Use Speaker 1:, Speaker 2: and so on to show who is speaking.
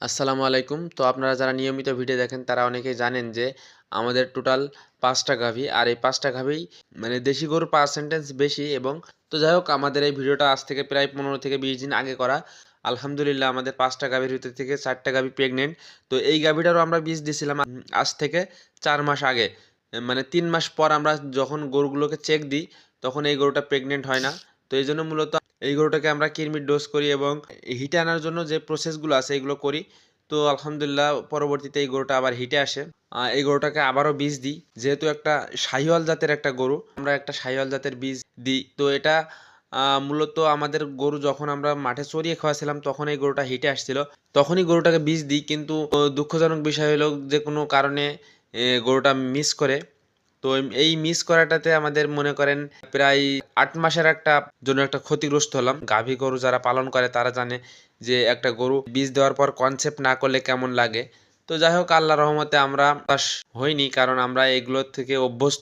Speaker 1: আসসালামু আলাইকুম। তো আপনারা যারা নিয়মিত ভিডিও দেখেন তারা অনেকেই জানেন যে আমাদের টোটাল ৫ টা গাভী। আর এই ৫ টা গাভীই মানে দেশি গরুর পার্সেন্টেজ বেশি এবং তো যাই হোক আমাদের এই ভিডিওটা আজ থেকে প্রায় ১৫ থেকে ২০ দিন আগে করা। আলহামদুলিল্লাহ আমাদের ৫ টা গাভীর ভিতর থেকে ৪ টা গাভী প্রেগনেন্ট। তো এই গাভীটারও আমরা বীজ দিছিলাম আজ থেকে ৪ মাস আগে। মানে ৩ মাস পর আমরা যখন গরুগুলোকে চেক দিই তখন এই গরুটা প্রেগনেন্ট হয় না। তো এইজন্য মূলত এই গরুটাকে আমরা কৃমির ডোজ করি এবং হিটে আনার জন্য যে প্রসেসগুলো আছে এগুলো করি। তো আলহামদুলিল্লাহ পরবর্তীতে এই গরুটা আবার হিটে আসে। এই গরুটাকে আবারও বীজ দিই। যেহেতু একটা শাহিওয়াল জাতের একটা গরু, আমরা একটা শাহিওয়াল জাতের বীজ দিই। তো এটা মূলত আমাদের গরু যখন আমরা মাঠে চরিয়ে খাওয়াছিলাম তখন এই গরুটা হিটে আসছিল। তখনই গরুটাকে বীজ দিই, কিন্তু দুঃখজনক বিষয় হলো যে কোনো কারণে গরুটা মিস করে। তো এই মিস করাটাতে আমাদের মনে করেন প্রায় ৮ মাসের জন্য একটা ক্ষতিগ্রস্ত হলাম। গাভী গরু যারা পালন করে তারা জানে যে একটা গরু বীজ দেওয়ার পর কনসেপ্ট না করলে কেমন লাগে। তো যাই হোক আল্লাহর রহমতে আমরা হতাশ হইনি, কারণ আমরা এগুলোর থেকে অভ্যস্ত।